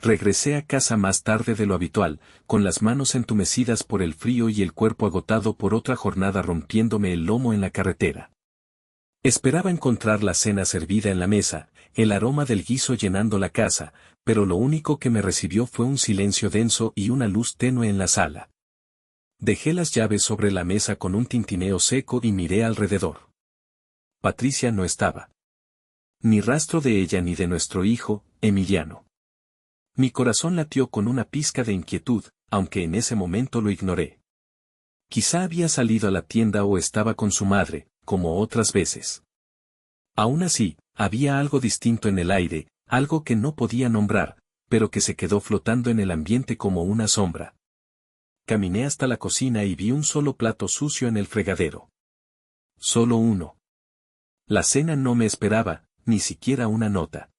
Regresé a casa más tarde de lo habitual, con las manos entumecidas por el frío y el cuerpo agotado por otra jornada rompiéndome el lomo en la carretera. Esperaba encontrar la cena servida en la mesa, el aroma del guiso llenando la casa, pero lo único que me recibió fue un silencio denso y una luz tenue en la sala. Dejé las llaves sobre la mesa con un tintineo seco y miré alrededor. Patricia no estaba. Ni rastro de ella ni de nuestro hijo, Emiliano. Mi corazón latió con una pizca de inquietud, aunque en ese momento lo ignoré. Quizá había salido a la tienda o estaba con su madre, como otras veces. Aún así, había algo distinto en el aire, algo que no podía nombrar, pero que se quedó flotando en el ambiente como una sombra. Caminé hasta la cocina y vi un solo plato sucio en el fregadero. Solo uno. La cena no me esperaba, ni siquiera una nota.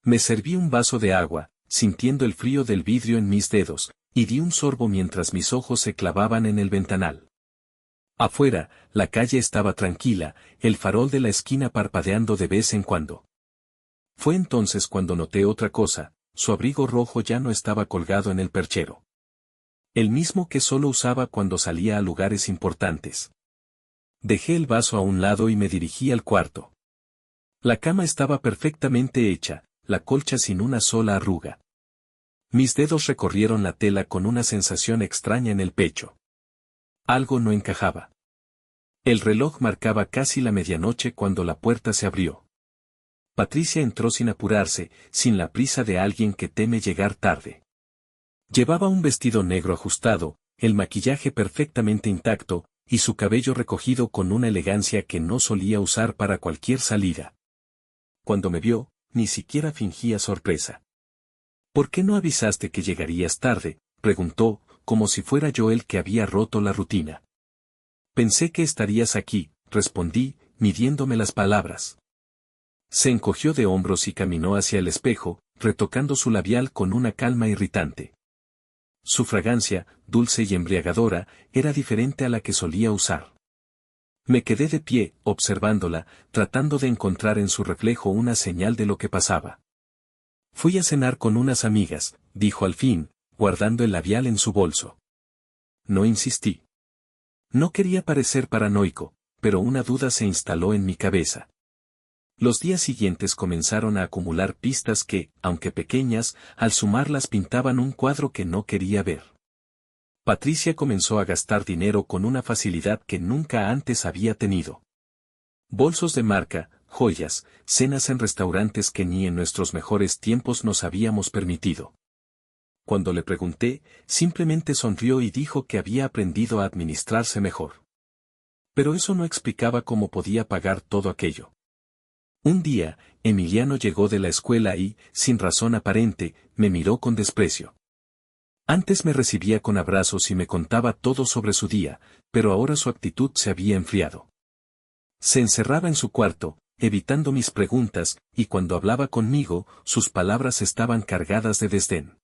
Me serví un vaso de agua, sintiendo el frío del vidrio en mis dedos, y di un sorbo mientras mis ojos se clavaban en el ventanal. Afuera, la calle estaba tranquila, el farol de la esquina parpadeando de vez en cuando. Fue entonces cuando noté otra cosa, su abrigo rojo ya no estaba colgado en el perchero. El mismo que solo usaba cuando salía a lugares importantes. Dejé el vaso a un lado y me dirigí al cuarto. La cama estaba perfectamente hecha, la colcha sin una sola arruga. Mis dedos recorrieron la tela con una sensación extraña en el pecho. Algo no encajaba. El reloj marcaba casi la medianoche cuando la puerta se abrió. Patricia entró sin apurarse, sin la prisa de alguien que teme llegar tarde. Llevaba un vestido negro ajustado, el maquillaje perfectamente intacto, y su cabello recogido con una elegancia que no solía usar para cualquier salida. Cuando me vio, ni siquiera fingía sorpresa. ¿Por qué no avisaste que llegarías tarde?, preguntó, como si fuera yo el que había roto la rutina. Pensé que estarías aquí, respondí, midiéndome las palabras. Se encogió de hombros y caminó hacia el espejo, retocando su labial con una calma irritante. Su fragancia, dulce y embriagadora, era diferente a la que solía usar. Me quedé de pie, observándola, tratando de encontrar en su reflejo una señal de lo que pasaba. Fui a cenar con unas amigas, dijo al fin, guardando el labial en su bolso. No insistí. No quería parecer paranoico, pero una duda se instaló en mi cabeza. Los días siguientes comenzaron a acumular pistas que, aunque pequeñas, al sumarlas pintaban un cuadro que no quería ver. Patricia comenzó a gastar dinero con una facilidad que nunca antes había tenido. Bolsos de marca, joyas, cenas en restaurantes que ni en nuestros mejores tiempos nos habíamos permitido. Cuando le pregunté, simplemente sonrió y dijo que había aprendido a administrarse mejor. Pero eso no explicaba cómo podía pagar todo aquello. Un día, Emiliano llegó de la escuela y, sin razón aparente, me miró con desprecio. Antes me recibía con abrazos y me contaba todo sobre su día, pero ahora su actitud se había enfriado. Se encerraba en su cuarto, evitando mis preguntas, y cuando hablaba conmigo, sus palabras estaban cargadas de desdén.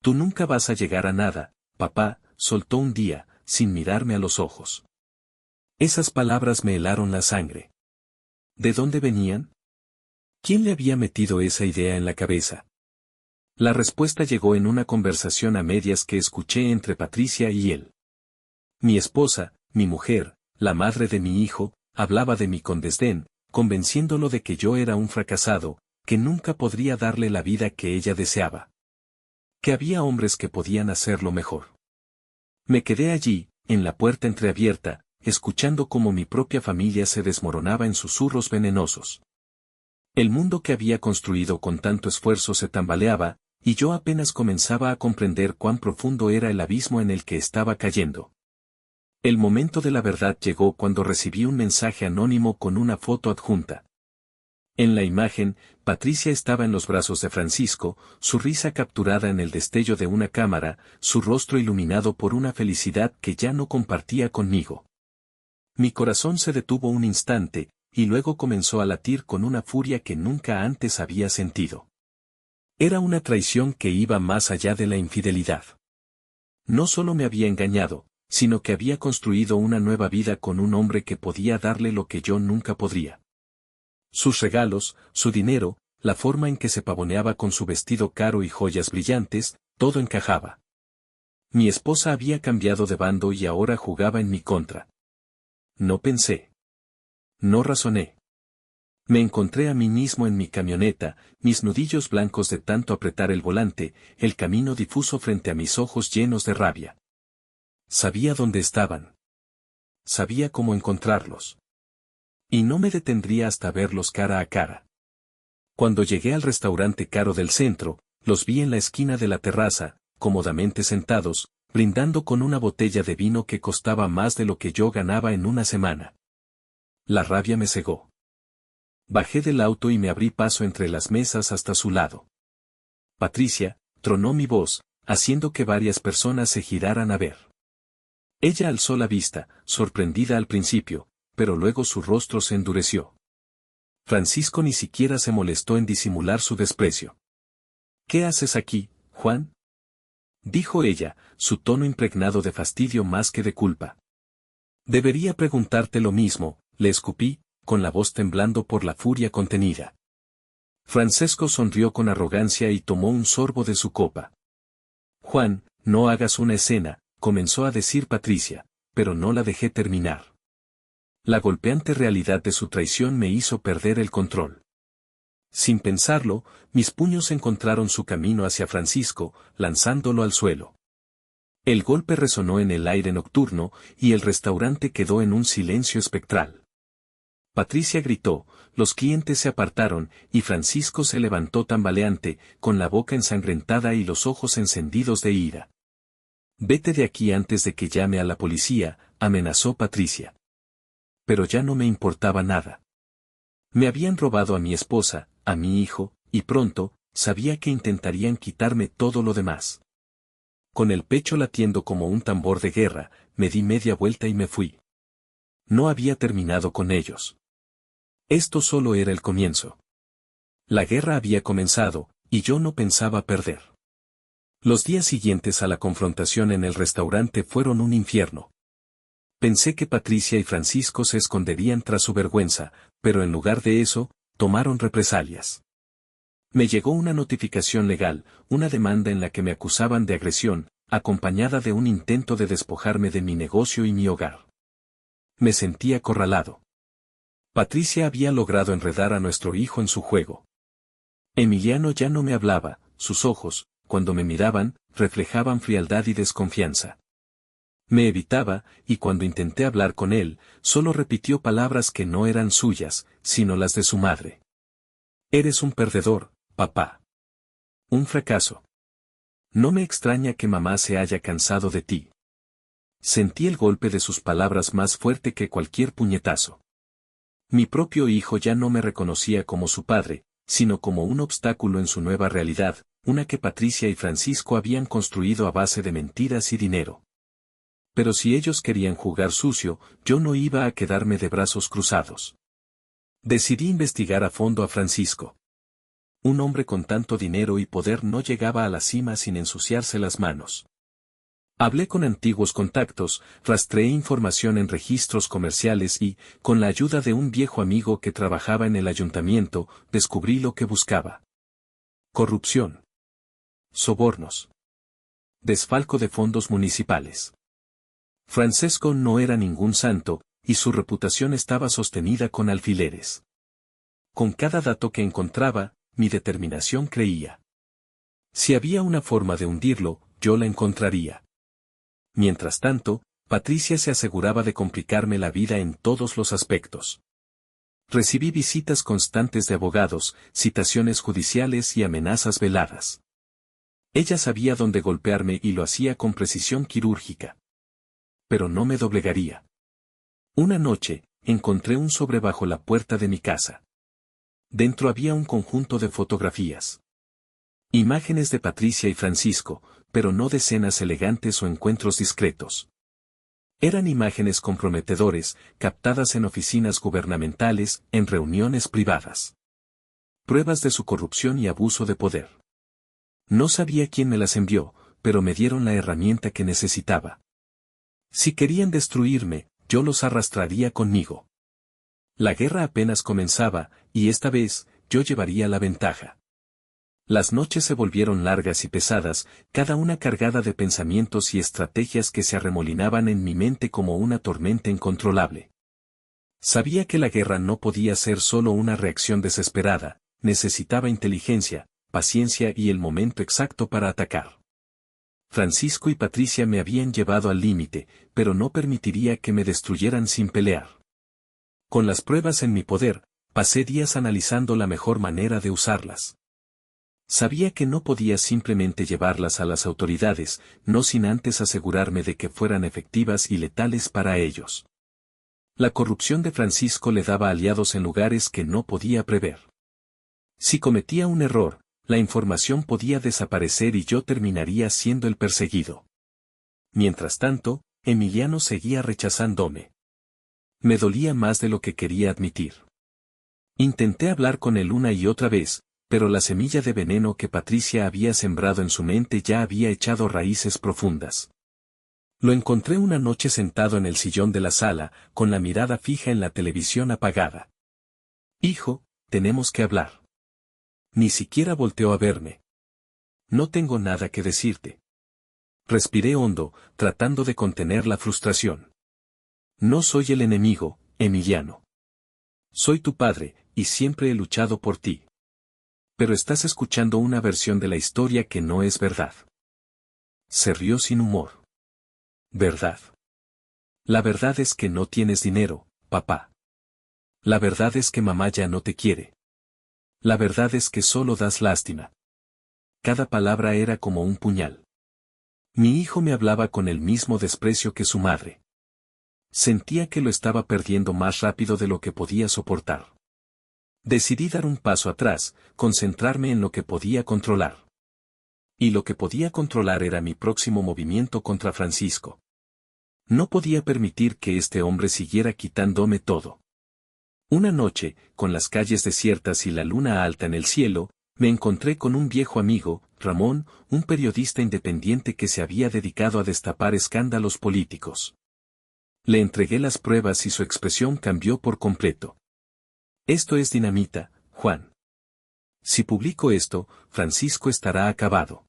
Tú nunca vas a llegar a nada, papá, soltó un día, sin mirarme a los ojos. Esas palabras me helaron la sangre. ¿De dónde venían? ¿Quién le había metido esa idea en la cabeza? La respuesta llegó en una conversación a medias que escuché entre Patricia y él. Mi esposa, mi mujer, la madre de mi hijo, hablaba de mí con desdén, convenciéndolo de que yo era un fracasado, que nunca podría darle la vida que ella deseaba. Que había hombres que podían hacerlo mejor. Me quedé allí, en la puerta entreabierta, escuchando cómo mi propia familia se desmoronaba en susurros venenosos. El mundo que había construido con tanto esfuerzo se tambaleaba, y yo apenas comenzaba a comprender cuán profundo era el abismo en el que estaba cayendo. El momento de la verdad llegó cuando recibí un mensaje anónimo con una foto adjunta. En la imagen, Patricia estaba en los brazos de Francisco, su risa capturada en el destello de una cámara, su rostro iluminado por una felicidad que ya no compartía conmigo. Mi corazón se detuvo un instante, y luego comenzó a latir con una furia que nunca antes había sentido. Era una traición que iba más allá de la infidelidad. No solo me había engañado, sino que había construido una nueva vida con un hombre que podía darle lo que yo nunca podría. Sus regalos, su dinero, la forma en que se pavoneaba con su vestido caro y joyas brillantes, todo encajaba. Mi esposa había cambiado de bando y ahora jugaba en mi contra. No pensé. No razoné. Me encontré a mí mismo en mi camioneta, mis nudillos blancos de tanto apretar el volante, el camino difuso frente a mis ojos llenos de rabia. Sabía dónde estaban. Sabía cómo encontrarlos. Y no me detendría hasta verlos cara a cara. Cuando llegué al restaurante caro del centro, los vi en la esquina de la terraza, cómodamente sentados, brindando con una botella de vino que costaba más de lo que yo ganaba en una semana. La rabia me cegó. Bajé del auto y me abrí paso entre las mesas hasta su lado. Patricia, tronó mi voz, haciendo que varias personas se giraran a ver. Ella alzó la vista, sorprendida al principio, pero luego su rostro se endureció. Francisco ni siquiera se molestó en disimular su desprecio. ¿Qué haces aquí, Juan? Dijo ella, su tono impregnado de fastidio más que de culpa. Debería preguntarte lo mismo, le escupí, con la voz temblando por la furia contenida. Francesco sonrió con arrogancia y tomó un sorbo de su copa. Juan, no hagas una escena, comenzó a decir Patricia, pero no la dejé terminar. La golpeante realidad de su traición me hizo perder el control. Sin pensarlo, mis puños encontraron su camino hacia Francisco, lanzándolo al suelo. El golpe resonó en el aire nocturno, y el restaurante quedó en un silencio espectral. Patricia gritó, los clientes se apartaron, y Francisco se levantó tambaleante, con la boca ensangrentada y los ojos encendidos de ira. Vete de aquí antes de que llame a la policía, amenazó Patricia. Pero ya no me importaba nada. Me habían robado a mi esposa, a mi hijo, y pronto, sabía que intentarían quitarme todo lo demás. Con el pecho latiendo como un tambor de guerra, me di media vuelta y me fui. No había terminado con ellos. Esto solo era el comienzo. La guerra había comenzado, y yo no pensaba perder. Los días siguientes a la confrontación en el restaurante fueron un infierno. Pensé que Patricia y Francisco se esconderían tras su vergüenza, pero en lugar de eso, tomaron represalias. Me llegó una notificación legal, una demanda en la que me acusaban de agresión, acompañada de un intento de despojarme de mi negocio y mi hogar. Me sentí acorralado. Patricia había logrado enredar a nuestro hijo en su juego. Emiliano ya no me hablaba, sus ojos, cuando me miraban, reflejaban frialdad y desconfianza. Me evitaba, y cuando intenté hablar con él, solo repitió palabras que no eran suyas, sino las de su madre. Eres un perdedor, papá. Un fracaso. No me extraña que mamá se haya cansado de ti. Sentí el golpe de sus palabras más fuerte que cualquier puñetazo. Mi propio hijo ya no me reconocía como su padre, sino como un obstáculo en su nueva realidad, una que Patricia y Francisco habían construido a base de mentiras y dinero. Pero si ellos querían jugar sucio, yo no iba a quedarme de brazos cruzados. Decidí investigar a fondo a Francisco. Un hombre con tanto dinero y poder no llegaba a la cima sin ensuciarse las manos. Hablé con antiguos contactos, rastreé información en registros comerciales y, con la ayuda de un viejo amigo que trabajaba en el ayuntamiento, descubrí lo que buscaba. Corrupción. Sobornos. Desfalco de fondos municipales. Francesco no era ningún santo, y su reputación estaba sostenida con alfileres. Con cada dato que encontraba, mi determinación creía. Si había una forma de hundirlo, yo la encontraría. Mientras tanto, Patricia se aseguraba de complicarme la vida en todos los aspectos. Recibí visitas constantes de abogados, citaciones judiciales y amenazas veladas. Ella sabía dónde golpearme y lo hacía con precisión quirúrgica. Pero no me doblegaría. Una noche, encontré un sobre bajo la puerta de mi casa. Dentro había un conjunto de fotografías. Imágenes de Patricia y Francisco, pero no de cenas elegantes o encuentros discretos. Eran imágenes comprometedores, captadas en oficinas gubernamentales, en reuniones privadas. Pruebas de su corrupción y abuso de poder. No sabía quién me las envió, pero me dieron la herramienta que necesitaba. Si querían destruirme, yo los arrastraría conmigo. La guerra apenas comenzaba, y esta vez, yo llevaría la ventaja. Las noches se volvieron largas y pesadas, cada una cargada de pensamientos y estrategias que se arremolinaban en mi mente como una tormenta incontrolable. Sabía que la guerra no podía ser solo una reacción desesperada, necesitaba inteligencia, paciencia y el momento exacto para atacar. Francisco y Patricia me habían llevado al límite, pero no permitiría que me destruyeran sin pelear. Con las pruebas en mi poder, pasé días analizando la mejor manera de usarlas. Sabía que no podía simplemente llevarlas a las autoridades, no sin antes asegurarme de que fueran efectivas y letales para ellos. La corrupción de Francisco le daba aliados en lugares que no podía prever. Si cometía un error, la información podía desaparecer y yo terminaría siendo el perseguido. Mientras tanto, Emiliano seguía rechazándome. Me dolía más de lo que quería admitir. Intenté hablar con él una y otra vez, pero la semilla de veneno que Patricia había sembrado en su mente ya había echado raíces profundas. Lo encontré una noche sentado en el sillón de la sala, con la mirada fija en la televisión apagada. Hijo, tenemos que hablar. Ni siquiera volteó a verme. No tengo nada que decirte. Respiré hondo, tratando de contener la frustración. No soy el enemigo, Emiliano. Soy tu padre, y siempre he luchado por ti. Pero estás escuchando una versión de la historia que no es verdad. Se rió sin humor. ¿Verdad? La verdad es que no tienes dinero, papá. La verdad es que mamá ya no te quiere. La verdad es que solo das lástima. Cada palabra era como un puñal. Mi hijo me hablaba con el mismo desprecio que su madre. Sentía que lo estaba perdiendo más rápido de lo que podía soportar. Decidí dar un paso atrás, concentrarme en lo que podía controlar. Y lo que podía controlar era mi próximo movimiento contra Francisco. No podía permitir que este hombre siguiera quitándome todo. Una noche, con las calles desiertas y la luna alta en el cielo, me encontré con un viejo amigo, Ramón, un periodista independiente que se había dedicado a destapar escándalos políticos. Le entregué las pruebas y su expresión cambió por completo. Esto es dinamita, Juan. Si publico esto, Francisco estará acabado.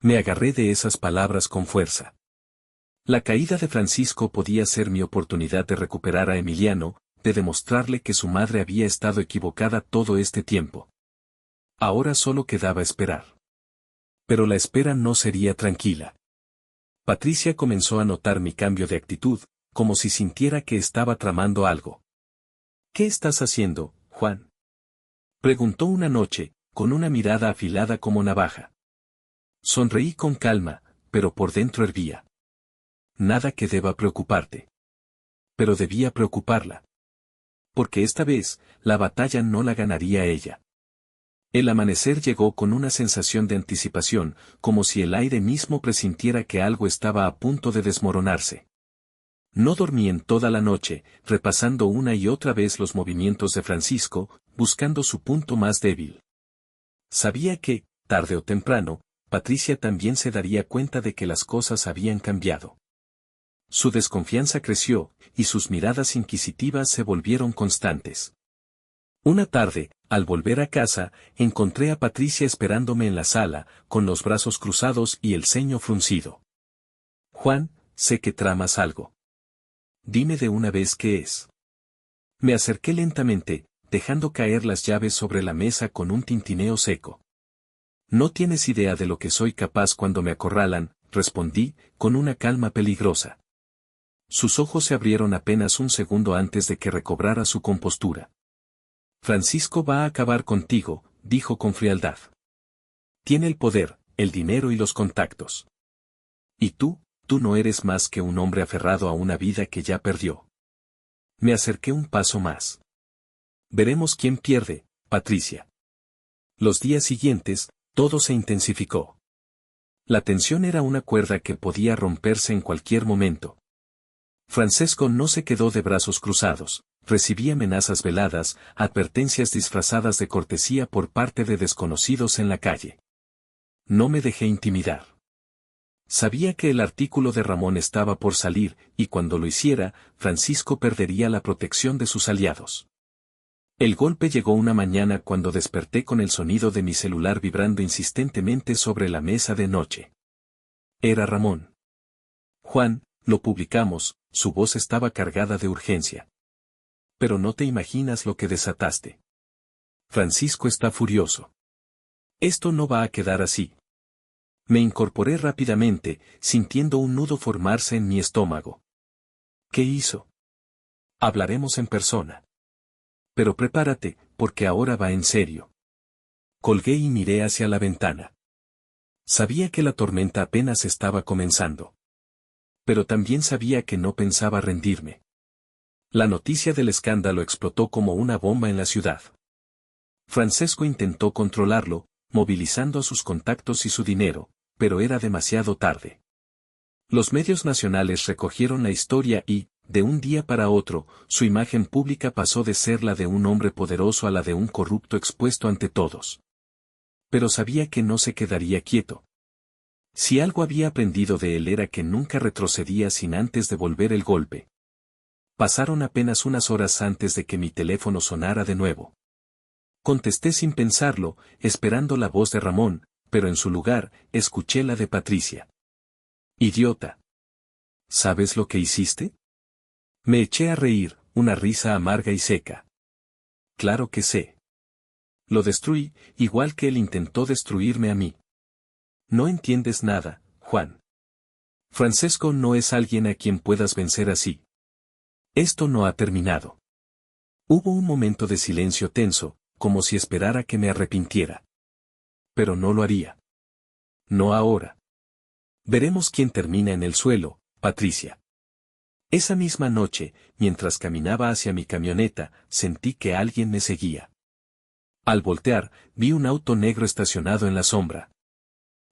Me agarré de esas palabras con fuerza. La caída de Francisco podía ser mi oportunidad de recuperar a Emiliano, de demostrarle que su madre había estado equivocada todo este tiempo. Ahora solo quedaba esperar. Pero la espera no sería tranquila. Patricia comenzó a notar mi cambio de actitud, como si sintiera que estaba tramando algo. ¿Qué estás haciendo, Juan? Preguntó una noche, con una mirada afilada como navaja. Sonreí con calma, pero por dentro hervía. Nada que deba preocuparte. Pero debía preocuparla. Porque esta vez, la batalla no la ganaría ella. El amanecer llegó con una sensación de anticipación, como si el aire mismo presintiera que algo estaba a punto de desmoronarse. No dormí en toda la noche, repasando una y otra vez los movimientos de Francisco, buscando su punto más débil. Sabía que, tarde o temprano, Patricia también se daría cuenta de que las cosas habían cambiado. Su desconfianza creció, y sus miradas inquisitivas se volvieron constantes. Una tarde, al volver a casa, encontré a Patricia esperándome en la sala, con los brazos cruzados y el ceño fruncido. Juan, sé que tramas algo. Dime de una vez qué es. Me acerqué lentamente, dejando caer las llaves sobre la mesa con un tintineo seco. No tienes idea de lo que soy capaz cuando me acorralan, respondí, con una calma peligrosa. Sus ojos se abrieron apenas un segundo antes de que recobrara su compostura. Francisco va a acabar contigo, dijo con frialdad. Tiene el poder, el dinero y los contactos. Y tú no eres más que un hombre aferrado a una vida que ya perdió. Me acerqué un paso más. Veremos quién pierde, Patricia. Los días siguientes, todo se intensificó. La tensión era una cuerda que podía romperse en cualquier momento. Francesco no se quedó de brazos cruzados, recibí amenazas veladas, advertencias disfrazadas de cortesía por parte de desconocidos en la calle. No me dejé intimidar. Sabía que el artículo de Ramón estaba por salir, y cuando lo hiciera, Francisco perdería la protección de sus aliados. El golpe llegó una mañana cuando desperté con el sonido de mi celular vibrando insistentemente sobre la mesa de noche. Era Ramón. Juan, lo publicamos, su voz estaba cargada de urgencia. Pero no te imaginas lo que desataste. Francisco está furioso. Esto no va a quedar así. Me incorporé rápidamente, sintiendo un nudo formarse en mi estómago. ¿Qué hizo? Hablaremos en persona. Pero prepárate, porque ahora va en serio. Colgué y miré hacia la ventana. Sabía que la tormenta apenas estaba comenzando. Pero también sabía que no pensaba rendirme. La noticia del escándalo explotó como una bomba en la ciudad. Francesco intentó controlarlo, movilizando a sus contactos y su dinero, pero era demasiado tarde. Los medios nacionales recogieron la historia y, de un día para otro, su imagen pública pasó de ser la de un hombre poderoso a la de un corrupto expuesto ante todos. Pero sabía que no se quedaría quieto. Si algo había aprendido de él era que nunca retrocedía sin antes devolver el golpe. Pasaron apenas unas horas antes de que mi teléfono sonara de nuevo. Contesté sin pensarlo, esperando la voz de Ramón, pero en su lugar, escuché la de Patricia. Idiota. ¿Sabes lo que hiciste? Me eché a reír, una risa amarga y seca. Claro que sé. Lo destruí, igual que él intentó destruirme a mí. No entiendes nada, Juan. Francesco no es alguien a quien puedas vencer así. Esto no ha terminado. Hubo un momento de silencio tenso, como si esperara que me arrepintiera. Pero no lo haría. No ahora. Veremos quién termina en el suelo, Patricia. Esa misma noche, mientras caminaba hacia mi camioneta, sentí que alguien me seguía. Al voltear, vi un auto negro estacionado en la sombra.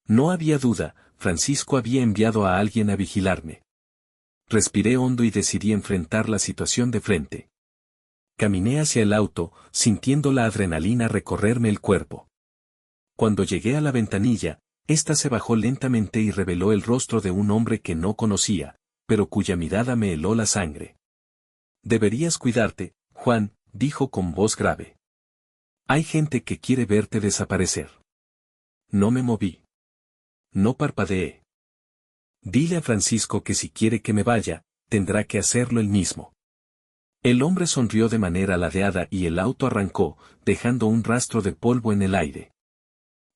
No había duda, Francisco había enviado a alguien a vigilarme. Respiré hondo y decidí enfrentar la situación de frente. Caminé hacia el auto, sintiendo la adrenalina recorrerme el cuerpo. Cuando llegué a la ventanilla, ésta se bajó lentamente y reveló el rostro de un hombre que no conocía, pero cuya mirada me heló la sangre. Deberías cuidarte, Juan, dijo con voz grave. Hay gente que quiere verte desaparecer. No me moví. No parpadeé. Dile a Francisco que si quiere que me vaya, tendrá que hacerlo él mismo. El hombre sonrió de manera ladeada y el auto arrancó, dejando un rastro de polvo en el aire.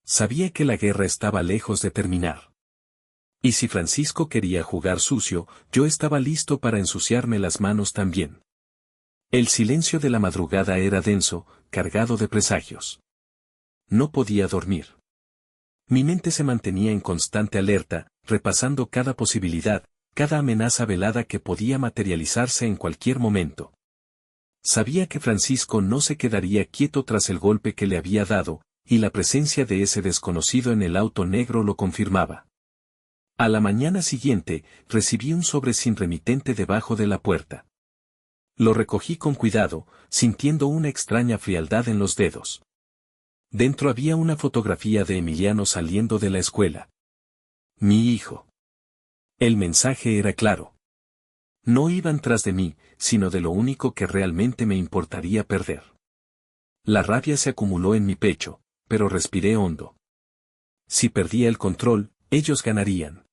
Sabía que la guerra estaba lejos de terminar. Y si Francisco quería jugar sucio, yo estaba listo para ensuciarme las manos también. El silencio de la madrugada era denso, cargado de presagios. No podía dormir. Mi mente se mantenía en constante alerta, repasando cada posibilidad, cada amenaza velada que podía materializarse en cualquier momento. Sabía que Francisco no se quedaría quieto tras el golpe que le había dado, y la presencia de ese desconocido en el auto negro lo confirmaba. A la mañana siguiente, recibí un sobre sin remitente debajo de la puerta. Lo recogí con cuidado, sintiendo una extraña frialdad en los dedos. Dentro había una fotografía de Emiliano saliendo de la escuela. Mi hijo. El mensaje era claro. No iban tras de mí, sino de lo único que realmente me importaría perder. La rabia se acumuló en mi pecho, pero respiré hondo. Si perdía el control, ellos ganarían.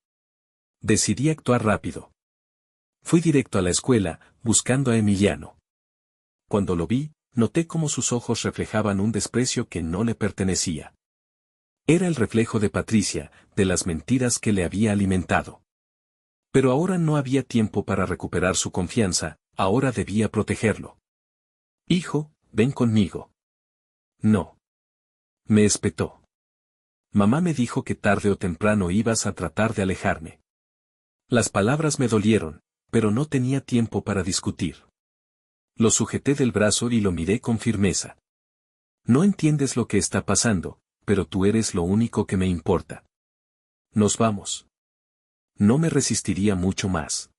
Decidí actuar rápido. Fui directo a la escuela, buscando a Emiliano. Cuando lo vi, noté cómo sus ojos reflejaban un desprecio que no le pertenecía. Era el reflejo de Patricia, de las mentiras que le había alimentado. Pero ahora no había tiempo para recuperar su confianza, ahora debía protegerlo. Hijo, ven conmigo. No. Me espetó. Mamá me dijo que tarde o temprano ibas a tratar de alejarme. Las palabras me dolieron, pero no tenía tiempo para discutir. Lo sujeté del brazo y lo miré con firmeza. No entiendes lo que está pasando, pero tú eres lo único que me importa. Nos vamos. No me resistiría mucho más.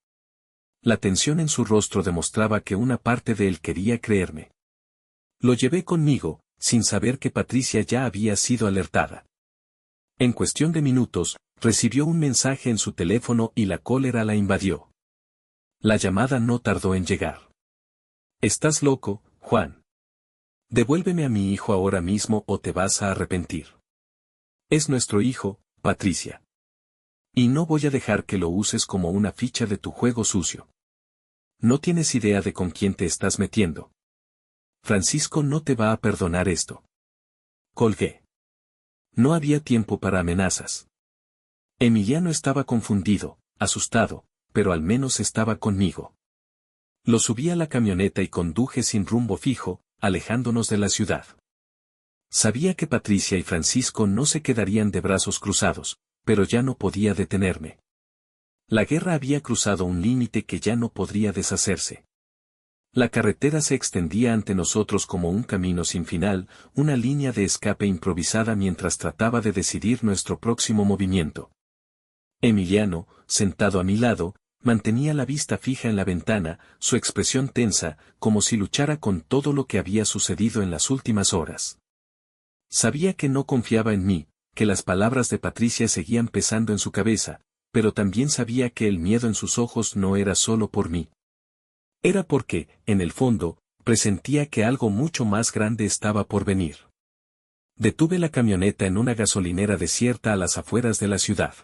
La tensión en su rostro demostraba que una parte de él quería creerme. Lo llevé conmigo, sin saber que Patricia ya había sido alertada. En cuestión de minutos, recibió un mensaje en su teléfono y la cólera la invadió. La llamada no tardó en llegar. ¿Estás loco, Juan? Devuélveme a mi hijo ahora mismo o te vas a arrepentir. Es nuestro hijo, Patricia. Y no voy a dejar que lo uses como una ficha de tu juego sucio. No tienes idea de con quién te estás metiendo. Francisco no te va a perdonar esto. Colgué. No había tiempo para amenazas. Emiliano estaba confundido, asustado, pero al menos estaba conmigo. Lo subí a la camioneta y conduje sin rumbo fijo, alejándonos de la ciudad. Sabía que Patricia y Francisco no se quedarían de brazos cruzados, pero ya no podía detenerme. La guerra había cruzado un límite que ya no podría deshacerse. La carretera se extendía ante nosotros como un camino sin final, una línea de escape improvisada mientras trataba de decidir nuestro próximo movimiento. Emiliano, sentado a mi lado, mantenía la vista fija en la ventana, su expresión tensa, como si luchara con todo lo que había sucedido en las últimas horas. Sabía que no confiaba en mí, que las palabras de Patricia seguían pesando en su cabeza, pero también sabía que el miedo en sus ojos no era solo por mí. Era porque, en el fondo, presentía que algo mucho más grande estaba por venir. Detuve la camioneta en una gasolinera desierta a las afueras de la ciudad.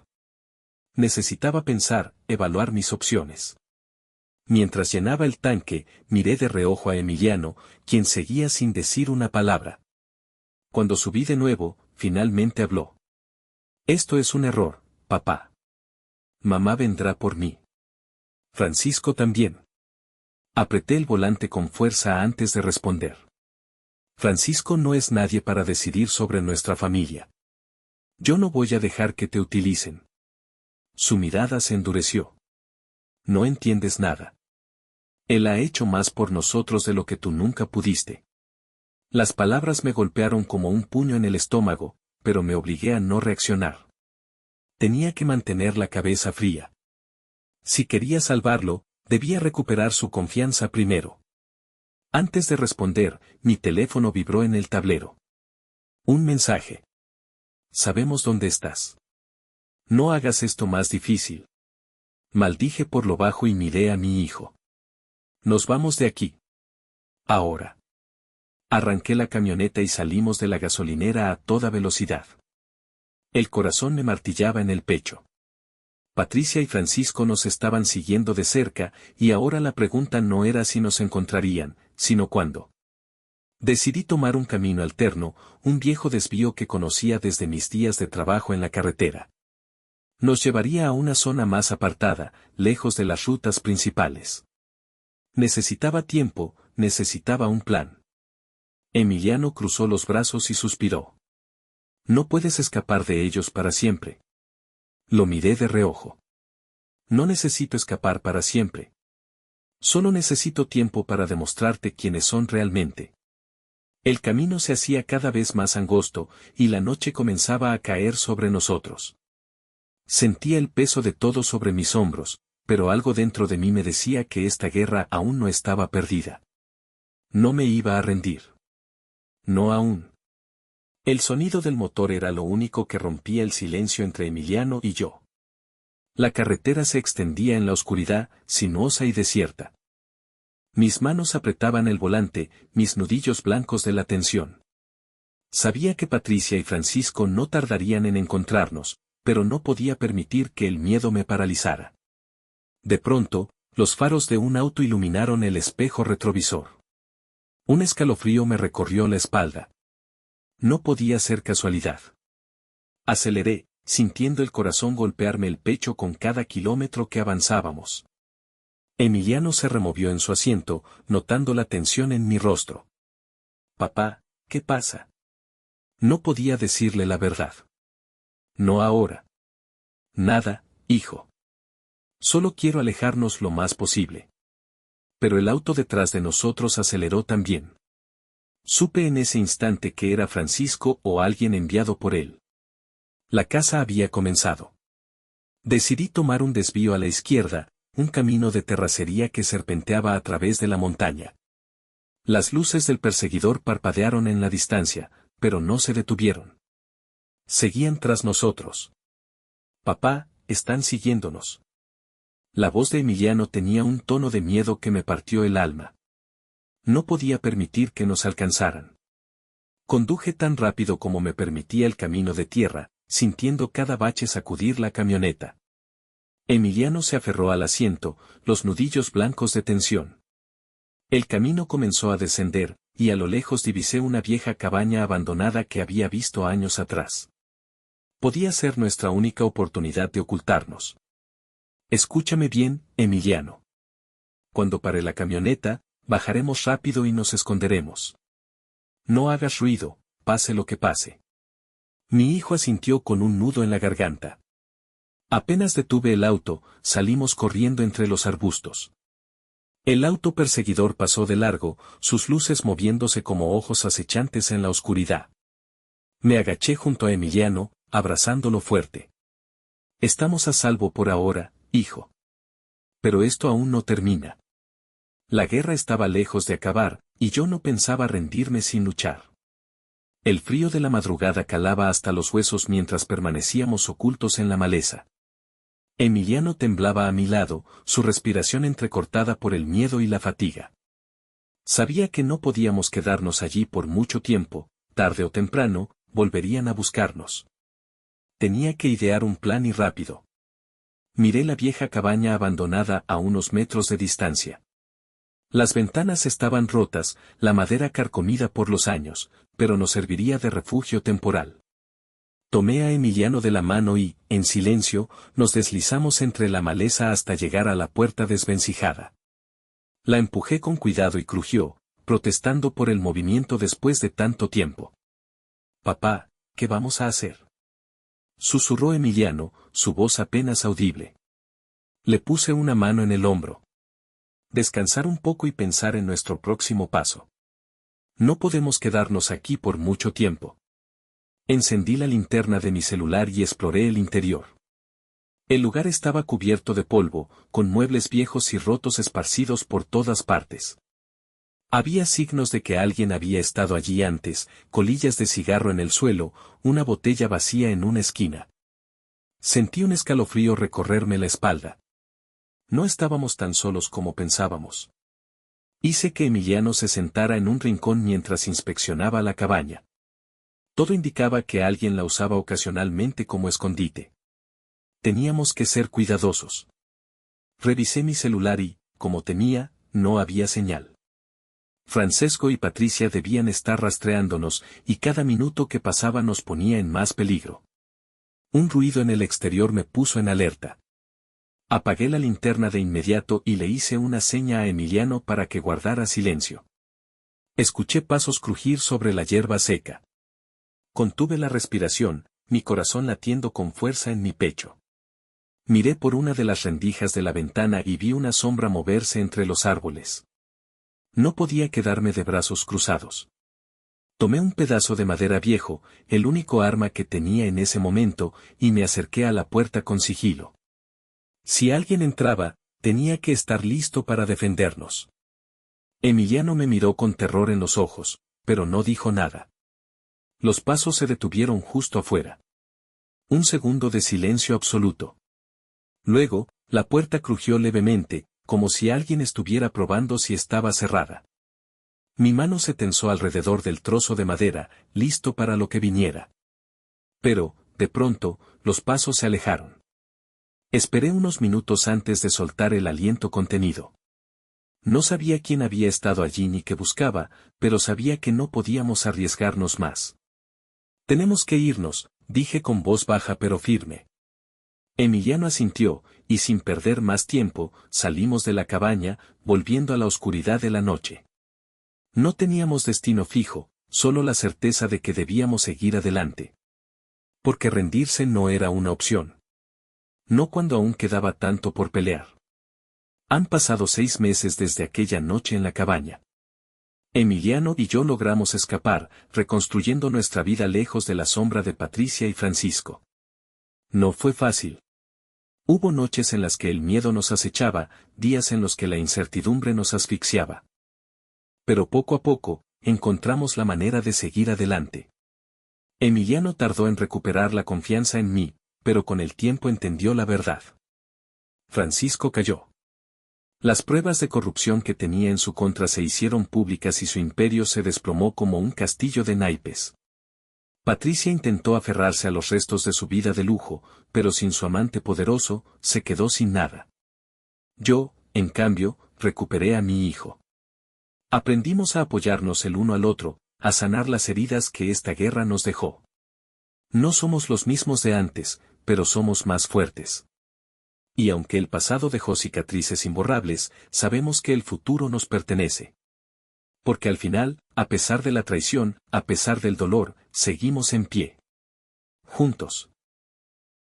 Necesitaba pensar, evaluar mis opciones. Mientras llenaba el tanque, miré de reojo a Emiliano, quien seguía sin decir una palabra. Cuando subí de nuevo, finalmente habló. Esto es un error, papá. Mamá vendrá por mí. Francisco también. Apreté el volante con fuerza antes de responder. Francisco no es nadie para decidir sobre nuestra familia. Yo no voy a dejar que te utilicen. Su mirada se endureció. No entiendes nada. Él ha hecho más por nosotros de lo que tú nunca pudiste. Las palabras me golpearon como un puño en el estómago, pero me obligué a no reaccionar. Tenía que mantener la cabeza fría. Si quería salvarlo, debía recuperar su confianza primero. Antes de responder, mi teléfono vibró en el tablero. Un mensaje. Sabemos dónde estás. No hagas esto más difícil. Maldije por lo bajo y miré a mi hijo. Nos vamos de aquí. Ahora. Arranqué la camioneta y salimos de la gasolinera a toda velocidad. El corazón me martillaba en el pecho. Patricia y Francisco nos estaban siguiendo de cerca, y ahora la pregunta no era si nos encontrarían, sino cuándo. Decidí tomar un camino alterno, un viejo desvío que conocía desde mis días de trabajo en la carretera. Nos llevaría a una zona más apartada, lejos de las rutas principales. Necesitaba tiempo, necesitaba un plan. Emiliano cruzó los brazos y suspiró. No puedes escapar de ellos para siempre. Lo miré de reojo. No necesito escapar para siempre. Solo necesito tiempo para demostrarte quiénes son realmente. El camino se hacía cada vez más angosto, y la noche comenzaba a caer sobre nosotros. Sentía el peso de todo sobre mis hombros, pero algo dentro de mí me decía que esta guerra aún no estaba perdida. No me iba a rendir. No aún. El sonido del motor era lo único que rompía el silencio entre Emiliano y yo. La carretera se extendía en la oscuridad, sinuosa y desierta. Mis manos apretaban el volante, mis nudillos blancos de la tensión. Sabía que Patricia y Francisco no tardarían en encontrarnos, pero no podía permitir que el miedo me paralizara. De pronto, los faros de un auto iluminaron el espejo retrovisor. Un escalofrío me recorrió la espalda. No podía ser casualidad. Aceleré, sintiendo el corazón golpearme el pecho con cada kilómetro que avanzábamos. Emiliano se removió en su asiento, notando la tensión en mi rostro. Papá, ¿qué pasa? No podía decirle la verdad. No ahora. Nada, hijo. Solo quiero alejarnos lo más posible. Pero el auto detrás de nosotros aceleró también. Supe en ese instante que era Francisco o alguien enviado por él. La caza había comenzado. Decidí tomar un desvío a la izquierda, un camino de terracería que serpenteaba a través de la montaña. Las luces del perseguidor parpadearon en la distancia, pero no se detuvieron. Seguían tras nosotros. Papá, están siguiéndonos. La voz de Emiliano tenía un tono de miedo que me partió el alma. No podía permitir que nos alcanzaran. Conduje tan rápido como me permitía el camino de tierra, sintiendo cada bache sacudir la camioneta. Emiliano se aferró al asiento, los nudillos blancos de tensión. El camino comenzó a descender, y a lo lejos divisé una vieja cabaña abandonada que había visto años atrás. Podía ser nuestra única oportunidad de ocultarnos. Escúchame bien, Emiliano. Cuando pare la camioneta, bajaremos rápido y nos esconderemos. No hagas ruido, pase lo que pase. Mi hijo asintió con un nudo en la garganta. Apenas detuve el auto, salimos corriendo entre los arbustos. El auto perseguidor pasó de largo, sus luces moviéndose como ojos acechantes en la oscuridad. Me agaché junto a Emiliano, abrazándolo fuerte. Estamos a salvo por ahora, hijo. Pero esto aún no termina. La guerra estaba lejos de acabar, y yo no pensaba rendirme sin luchar. El frío de la madrugada calaba hasta los huesos mientras permanecíamos ocultos en la maleza. Emiliano temblaba a mi lado, su respiración entrecortada por el miedo y la fatiga. Sabía que no podíamos quedarnos allí por mucho tiempo, tarde o temprano, volverían a buscarnos. Tenía que idear un plan y rápido. Miré la vieja cabaña abandonada a unos metros de distancia. Las ventanas estaban rotas, la madera carcomida por los años, pero nos serviría de refugio temporal. Tomé a Emiliano de la mano y, en silencio, nos deslizamos entre la maleza hasta llegar a la puerta desvencijada. La empujé con cuidado y crujió, protestando por el movimiento después de tanto tiempo. «Papá, ¿qué vamos a hacer?», susurró Emiliano, su voz apenas audible. Le puse una mano en el hombro. Descansar un poco y pensar en nuestro próximo paso. No podemos quedarnos aquí por mucho tiempo. Encendí la linterna de mi celular y exploré el interior. El lugar estaba cubierto de polvo, con muebles viejos y rotos esparcidos por todas partes. Había signos de que alguien había estado allí antes, colillas de cigarro en el suelo, una botella vacía en una esquina. Sentí un escalofrío recorrerme la espalda. No estábamos tan solos como pensábamos. Hice que Emiliano se sentara en un rincón mientras inspeccionaba la cabaña. Todo indicaba que alguien la usaba ocasionalmente como escondite. Teníamos que ser cuidadosos. Revisé mi celular y, como temía, no había señal. Francesco y Patricia debían estar rastreándonos, y cada minuto que pasaba nos ponía en más peligro. Un ruido en el exterior me puso en alerta. Apagué la linterna de inmediato y le hice una seña a Emiliano para que guardara silencio. Escuché pasos crujir sobre la hierba seca. Contuve la respiración, mi corazón latiendo con fuerza en mi pecho. Miré por una de las rendijas de la ventana y vi una sombra moverse entre los árboles. No podía quedarme de brazos cruzados. Tomé un pedazo de madera viejo, el único arma que tenía en ese momento, y me acerqué a la puerta con sigilo. Si alguien entraba, tenía que estar listo para defendernos. Emiliano me miró con terror en los ojos, pero no dijo nada. Los pasos se detuvieron justo afuera. Un segundo de silencio absoluto. Luego, la puerta crujió levemente, como si alguien estuviera probando si estaba cerrada. Mi mano se tensó alrededor del trozo de madera, listo para lo que viniera. Pero, de pronto, los pasos se alejaron. Esperé unos minutos antes de soltar el aliento contenido. No sabía quién había estado allí ni qué buscaba, pero sabía que no podíamos arriesgarnos más. «Tenemos que irnos», dije con voz baja pero firme. Emiliano asintió, y sin perder más tiempo, salimos de la cabaña, volviendo a la oscuridad de la noche. No teníamos destino fijo, solo la certeza de que debíamos seguir adelante. Porque rendirse no era una opción. No cuando aún quedaba tanto por pelear. Han pasado 6 meses desde aquella noche en la cabaña. Emiliano y yo logramos escapar, reconstruyendo nuestra vida lejos de la sombra de Patricia y Francisco. No fue fácil. Hubo noches en las que el miedo nos acechaba, días en los que la incertidumbre nos asfixiaba. Pero poco a poco, encontramos la manera de seguir adelante. Emiliano tardó en recuperar la confianza en mí, pero con el tiempo entendió la verdad. Francisco cayó. Las pruebas de corrupción que tenía en su contra se hicieron públicas y su imperio se desplomó como un castillo de naipes. Patricia intentó aferrarse a los restos de su vida de lujo, pero sin su amante poderoso, se quedó sin nada. Yo, en cambio, recuperé a mi hijo. Aprendimos a apoyarnos el uno al otro, a sanar las heridas que esta guerra nos dejó. No somos los mismos de antes, pero somos más fuertes. Y aunque el pasado dejó cicatrices imborrables, sabemos que el futuro nos pertenece. Porque al final, a pesar de la traición, a pesar del dolor, seguimos en pie. Juntos.